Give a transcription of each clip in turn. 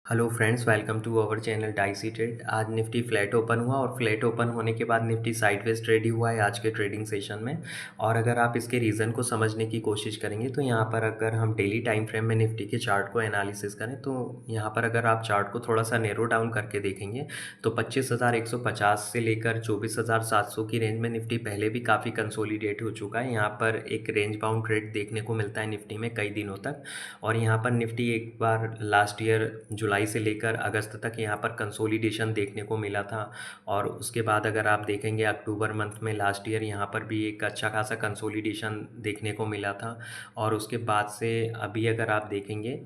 Hello friends, welcome to our channel dicey trade. आज Nifty flat open हुआ और flat open होने के बाद निफ्टी साइडवेज ट्रेड ही हुआ है आज के ट्रेडिंग सेशन में। और अगर आप इसके रीज़न को समझने की कोशिश करेंगे तो यहाँ पर अगर हम डेली टाइम फ्रेम में निफ्टी के चार्ट को एनालिसिस करें तो यहाँ पर अगर आप चार्ट को थोड़ा सा नैरो डाउन करके देखेंगे तो 25,150 से लेकर 24,700 की रेंज में निफ्टी पहले भी काफ़ी कंसोलिडेट हो चुका है। यहाँ पर एक रेंज बाउंड ट्रेड देखने को मिलता है निफ्टी में कई दिनों तक। और यहाँ पर निफ्टी एक बार लास्ट ईयर जुलाई से लेकर अगस्त तक यहाँ पर कंसोलिडेशन देखने को मिला था। और उसके बाद अगर आप देखेंगे अक्टूबर मंथ में लास्ट ईयर यहाँ पर भी एक अच्छा खासा कंसोलिडेशन देखने को मिला था। और उसके बाद से अभी अगर आप देखेंगे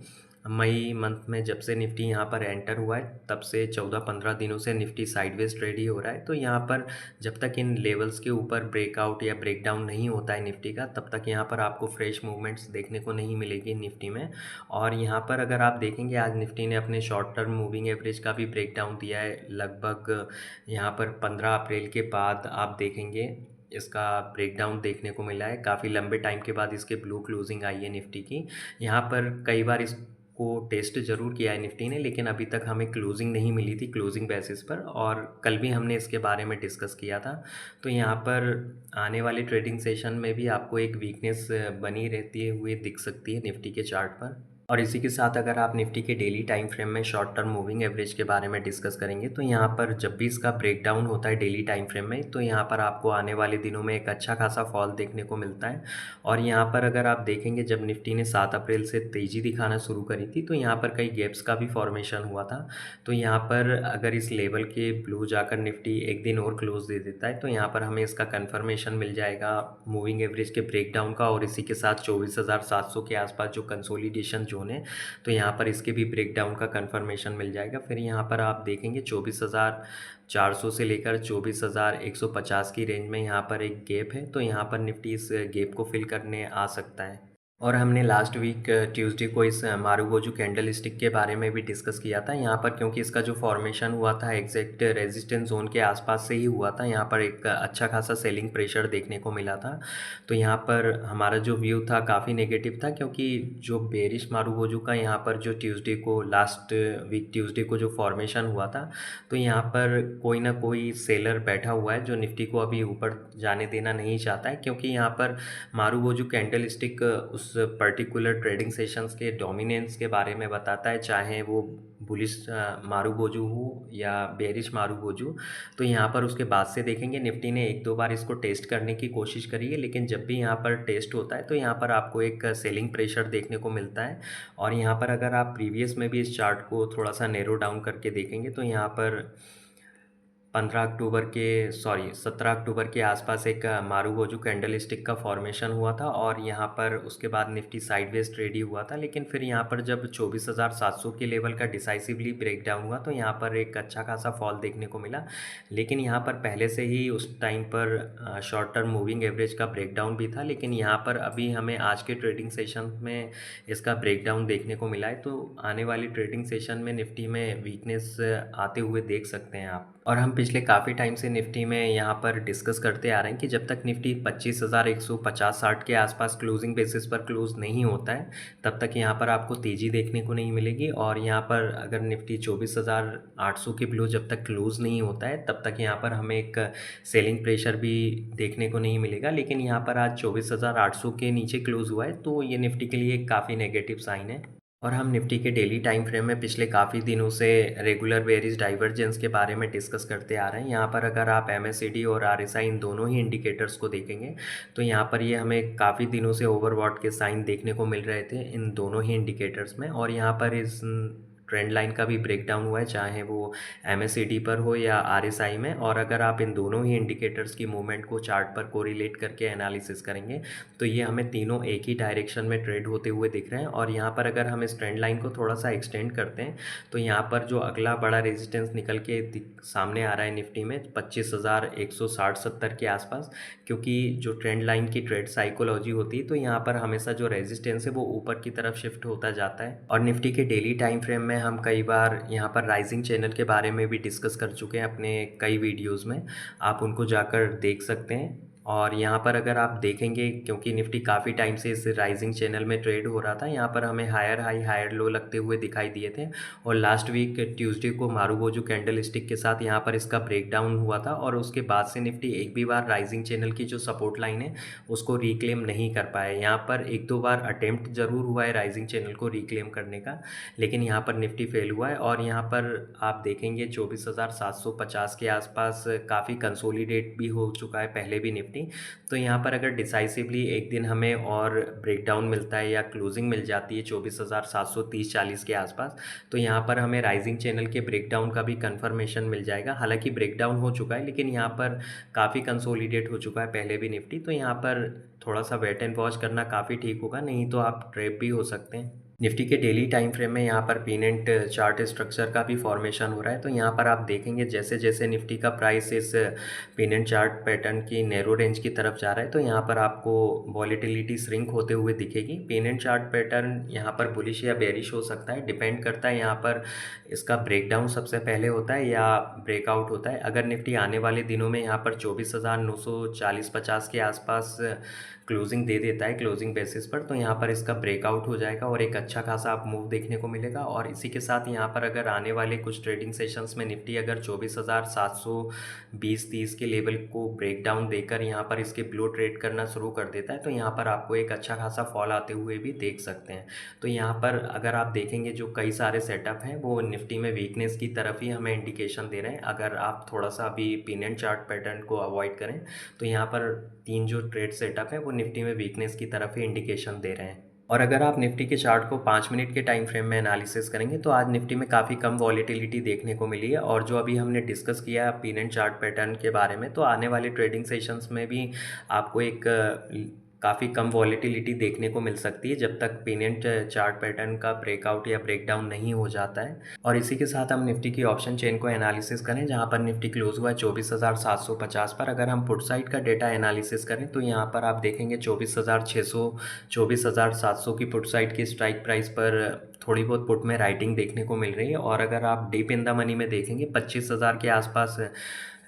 मई मंथ में जब से निफ्टी यहाँ पर एंटर हुआ है तब से 14-15 दिनों से निफ्टी साइडवेज ट्रेड ही हो रहा है। तो यहाँ पर जब तक इन लेवल्स के ऊपर ब्रेकआउट या ब्रेकडाउन नहीं होता है निफ्टी का तब तक यहाँ पर आपको फ्रेश मूवमेंट्स देखने को नहीं मिलेगी निफ्टी में। और यहाँ पर अगर आप देखेंगे आज निफ्टी ने अपने शॉर्ट टर्म मूविंग एवरेज का भी ब्रेकडाउन दिया है लगभग यहाँ पर 15 अप्रैल के बाद आप देखेंगे इसका ब्रेकडाउन देखने को मिला है। काफ़ी लंबे टाइम के बाद इसके ब्लू क्लोजिंग आई है निफ्टी की। यहाँ पर कई बार इसको टेस्ट ज़रूर किया है निफ्टी ने, लेकिन अभी तक हमें क्लोजिंग नहीं मिली थी क्लोजिंग बेसिस पर। और कल भी हमने इसके बारे में डिस्कस किया था। तो यहाँ पर आने वाले ट्रेडिंग सेशन में भी आपको एक वीकनेस बनी रहती हुई दिख सकती है निफ्टी के चार्ट पर। और इसी के साथ अगर आप निफ्टी के डेली टाइम फ्रेम में शॉर्ट टर्म मूविंग एवरेज के बारे में डिस्कस करेंगे तो यहाँ पर जब भी इसका ब्रेकडाउन होता है डेली टाइम फ्रेम में तो यहाँ पर आपको आने वाले दिनों में एक अच्छा खासा फॉल देखने को मिलता है। और यहाँ पर अगर आप देखेंगे जब निफ्टी ने 7 अप्रैल से तेज़ी दिखाना शुरू करी थी तो यहाँ पर कई गैप्स का भी फॉर्मेशन हुआ था। तो यहाँ पर अगर इस लेवल के ब्लू जाकर निफ्टी एक दिन और क्लोज दे देता है तो यहाँ पर हमें इसका कन्फर्मेशन मिल जाएगा मूविंग एवरेज के ब्रेकडाउन का। और इसी के साथ 24,700 के आसपास जो कंसोलिडेशन जोन है तो यहाँ पर इसके भी ब्रेकडाउन का कंफर्मेशन मिल जाएगा। फिर यहाँ पर आप देखेंगे 24,400 से लेकर 24,150 की रेंज में यहाँ पर एक गैप है। तो यहाँ पर निफ्टी इस गैप को फिल करने आ सकता है। और हमने लास्ट वीक ट्यूसडे को इस मारुगोजू कैंडल स्टिक के बारे में भी डिस्कस किया था। यहाँ पर क्योंकि इसका जो फॉर्मेशन हुआ था एग्जैक्ट रेजिस्टेंस जोन के आसपास से ही हुआ था, यहाँ पर एक अच्छा खासा सेलिंग प्रेशर देखने को मिला था। तो यहाँ पर हमारा जो व्यू था काफ़ी नेगेटिव था, क्योंकि जो बेरिश मारुगोजू का यहाँ पर जो ट्यूसडे को लास्ट वीक ट्यूसडे को जो फॉर्मेशन हुआ था तो यहाँ पर कोई ना कोई सेलर बैठा हुआ है जो निफ्टी को अभी ऊपर जाने देना नहीं चाहता है। क्योंकि यहाँ पर मारुगोजू कैंडल स्टिक उस पर्टिकुलर ट्रेडिंग सेशंस के डोमिनेंस के बारे में बताता है, चाहे वो बुलिश मारुगोजू हो या बेरिश मारुगोजू। तो यहाँ पर उसके बाद से देखेंगे निफ्टी ने एक दो बार इसको टेस्ट करने की कोशिश करी है, लेकिन जब भी यहाँ पर टेस्ट होता है तो यहाँ पर आपको एक सेलिंग प्रेशर देखने को मिलता है। और यहाँ पर अगर आप प्रीवियस में भी इस चार्ट को थोड़ा सा नैरो डाउन करके देखेंगे तो यहाँ पर 17 अक्टूबर के आसपास एक मारुगोजू कैंडल स्टिक का फॉर्मेशन हुआ था। और यहाँ पर उसके बाद निफ्टी साइडवेज ट्रेड ही हुआ था। लेकिन फिर यहाँ पर जब 24,700 के लेवल का डिसाइसिवली ब्रेकडाउन हुआ तो यहाँ पर एक अच्छा खासा फॉल देखने को मिला। लेकिन यहाँ पर पहले से ही उस टाइम पर शॉर्ट टर्म मूविंग एवरेज का ब्रेकडाउन भी था। लेकिन यहाँ पर अभी हमें आज के ट्रेडिंग सेशन में इसका ब्रेकडाउन देखने को मिला है। तो आने वाली ट्रेडिंग सेशन में निफ्टी में वीकनेस आते हुए देख सकते हैं आप। और हम पिछले काफ़ी टाइम से निफ्टी में यहाँ पर डिस्कस करते आ रहे हैं कि जब तक निफ्टी 25,150-60 के आसपास क्लोजिंग बेसिस पर क्लोज नहीं होता है तब तक यहाँ पर आपको तेज़ी देखने को नहीं मिलेगी। और यहाँ पर अगर निफ्टी 24,800 के बिलो जब तक क्लोज नहीं होता है तब तक यहाँ पर हमें एक सेलिंग प्रेशर भी देखने को नहीं मिलेगा। लेकिन यहाँ पर आज 24,800 के नीचे क्लोज हुआ है तो ये निफ्टी के लिए काफ़ी नेगेटिव साइन है। और हम निफ्टी के डेली टाइम फ्रेम में पिछले काफ़ी दिनों से रेगुलर बेरिश डाइवर्जेंस के बारे में डिस्कस करते आ रहे हैं। यहाँ पर अगर आप MACD और RSI इन दोनों ही इंडिकेटर्स को देखेंगे तो यहाँ पर ये हमें काफ़ी दिनों से ओवरबॉट के साइन देखने को मिल रहे थे इन दोनों ही इंडिकेटर्स में। और यहाँ पर इस ट्रेंड लाइन का भी ब्रेकडाउन हुआ है, चाहे वो MACD पर हो या RSI में। और अगर आप इन दोनों ही इंडिकेटर्स की मूवमेंट को चार्ट पर कोरिलेट करके एनालिसिस करेंगे तो ये हमें तीनों एक ही डायरेक्शन में ट्रेड होते हुए दिख रहे हैं। और यहाँ पर अगर हम इस ट्रेंड लाइन को थोड़ा सा एक्सटेंड करते हैं तो यहाँ पर जो अगला बड़ा रेजिस्टेंस निकल के सामने आ रहा है निफ्टी में 25,160-70 के आसपास। क्योंकि जो ट्रेंड लाइन की ट्रेड साइकोलॉजी होती है तो यहाँ पर हमेशा जो रेजिस्टेंस है वो ऊपर की तरफ शिफ्ट होता जाता है। और निफ्टी के डेली टाइम फ्रेम में हम कई बार यहाँ पर राइजिंग चैनल के बारे में भी डिस्कस कर चुके हैं अपने कई वीडियोस में, आप उनको जाकर देख सकते हैं। और यहाँ पर अगर आप देखेंगे, क्योंकि निफ्टी काफ़ी टाइम से इस राइजिंग चैनल में ट्रेड हो रहा था, यहाँ पर हमें हायर हाई हायर लो लगते हुए दिखाई दिए थे। और लास्ट वीक ट्यूसडे को मारुबोजू कैंडल स्टिक के साथ यहाँ पर इसका ब्रेकडाउन हुआ था, और उसके बाद से निफ्टी एक भी बार राइजिंग चैनल की जो सपोर्ट लाइन है उसको रिक्लेम नहीं कर पाया। यहाँ पर एक दो बार अटेम्प्ट ज़रूर हुआ है राइजिंग चैनल को रिक्लेम करने का, लेकिन यहाँ पर निफ्टी फेल हुआ है। और यहाँ पर आप देखेंगे 24,750 के आसपास काफ़ी कंसोलिडेट भी हो चुका है पहले भी निफ्टी। तो यहाँ पर अगर डिसाइसिवली एक दिन हमें और ब्रेकडाउन मिलता है या क्लोजिंग मिल जाती है 24,730-40 के आसपास, तो यहाँ पर हमें राइजिंग चैनल के ब्रेकडाउन का भी कंफर्मेशन मिल जाएगा। हालांकि ब्रेकडाउन हो चुका है, लेकिन यहाँ पर काफ़ी कंसोलिडेट हो चुका है पहले भी निफ्टी, तो यहाँ पर थोड़ा सा वेट एंड वॉच करना काफ़ी ठीक होगा, नहीं तो आप ट्रैप भी हो सकते हैं। निफ्टी के डेली टाइम फ्रेम में यहाँ पर पीनेंट चार्ट स्ट्रक्चर का भी फॉर्मेशन हो रहा है। तो यहाँ पर आप देखेंगे जैसे जैसे निफ्टी का प्राइस इस पीनेंट चार्ट पैटर्न की नैरो रेंज की तरफ जा रहा है, तो यहाँ पर आपको वॉलेटिलिटी श्रिंक होते हुए दिखेगी। पीनेंट चार्ट पैटर्न यहाँ पर बुलिश या बेरिश हो सकता है, डिपेंड करता है यहाँ पर इसका ब्रेकडाउन सबसे पहले होता है या ब्रेकआउट होता है। अगर निफ्टी आने वाले दिनों में यहाँ पर 24,940-50 के आसपास क्लोजिंग दे देता है क्लोजिंग बेसिस पर, तो यहाँ पर इसका ब्रेकआउट हो जाएगा और एक अच्छा खासा आप मूव देखने को मिलेगा। और इसी के साथ यहाँ पर अगर आने वाले कुछ ट्रेडिंग सेशंस में निफ्टी अगर 24,720-30 के लेवल को ब्रेक डाउन देकर यहाँ पर इसके ब्लो ट्रेड करना शुरू कर देता है, तो यहाँ पर आपको एक अच्छा खासा फॉल आते हुए भी देख सकते हैं। तो यहाँ पर अगर आप देखेंगे जो कई सारे सेटअप हैं वो निफ्टी में वीकनेस की तरफ ही हमें इंडिकेशन दे रहे हैं। अगर आप थोड़ा सा अभी पीनेंट चार्ट पैटर्न को अवॉइड करें, तो यहाँ पर 3 जो ट्रेड सेटअप है वो निफ्टी में वीकनेस की तरफ ही इंडिकेशन दे रहे हैं। और अगर आप निफ्टी के चार्ट को 5 मिनट के टाइम फ्रेम में एनालिसिस करेंगे, तो आज निफ्टी में काफ़ी कम वॉलेटिलिटी देखने को मिली है। और जो अभी हमने डिस्कस किया पीनेंट चार्ट पैटर्न के बारे में, तो आने वाले ट्रेडिंग सेशंस में भी आपको एक काफ़ी कम वॉलेटिलिटी देखने को मिल सकती है जब तक पीनेंट चार्ट पैटर्न का ब्रेकआउट या ब्रेकडाउन नहीं हो जाता है। और इसी के साथ हम निफ्टी की ऑप्शन चेन को एनालिसिस करें, जहां पर निफ्टी क्लोज हुआ है 24,750 पर। अगर हम पुट साइड का डेटा एनालिसिस करें, तो यहां पर आप देखेंगे 24,600 24,700 की पुट साइड की स्ट्राइक प्राइस पर थोड़ी बहुत पुट में राइटिंग देखने को मिल रही है। और अगर आप डीप इन द मनी में देखेंगे 25,000 के आसपास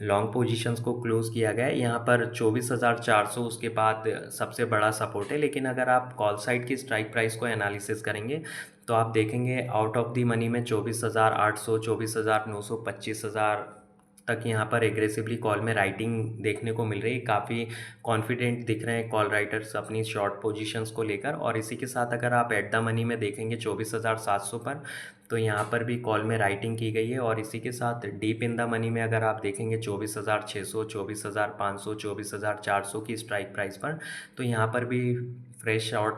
लॉन्ग पोजीशंस को क्लोज किया गया है। यहाँ पर 24,400 उसके बाद सबसे बड़ा सपोर्ट है। लेकिन अगर आप कॉल साइड की स्ट्राइक प्राइस को एनालिसिस करेंगे, तो आप देखेंगे आउट ऑफ दी मनी में 24,800, 24,900, 25,000 तक यहाँ पर एग्रेसिवली कॉल में राइटिंग देखने को मिल रही है। काफ़ी कॉन्फिडेंट दिख रहे हैं कॉल राइटर्स अपनी शॉर्ट पोजीशंस को लेकर। और इसी के साथ अगर आप एट द मनी में देखेंगे 24,700 पर, तो यहाँ पर भी कॉल में राइटिंग की गई है। और इसी के साथ डीप इन द मनी में अगर आप देखेंगे 24,600, 24,500, 24,400 की स्ट्राइक प्राइस पर, तो यहाँ पर भी फ्रेश शॉर्ट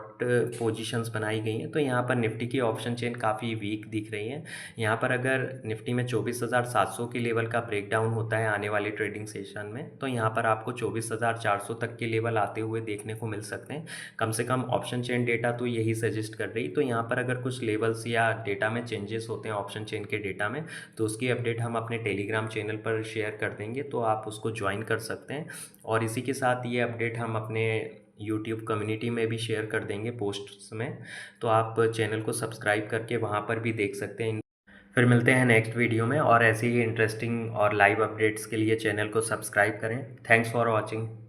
पोजीशंस बनाई गई हैं। तो यहाँ पर निफ्टी की ऑप्शन चेन काफ़ी वीक दिख रही है। यहाँ पर अगर निफ्टी में 24,700 की लेवल का ब्रेकडाउन होता है आने वाले ट्रेडिंग सेशन में, तो यहाँ पर आपको 24,400 तक के लेवल आते हुए देखने को मिल सकते हैं। कम से कम ऑप्शन चेन डेटा तो यही सजेस्ट कर रही। तो यहाँ पर अगर कुछ लेवल्स या डेटा में चेंजेस होते हैं ऑप्शन चेन के डेटा में, तो उसकी अपडेट हम अपने टेलीग्राम चैनल पर शेयर कर देंगे, तो आप उसको ज्वाइन कर सकते हैं। और इसी के साथ ये अपडेट हम अपने यूट्यूब कम्युनिटी में भी शेयर कर देंगे पोस्ट्स में, तो आप चैनल को सब्सक्राइब करके वहाँ पर भी देख सकते हैं। फिर मिलते हैं नेक्स्ट वीडियो में, और ऐसी ही इंटरेस्टिंग और लाइव अपडेट्स के लिए चैनल को सब्सक्राइब करें। Thanks for watching.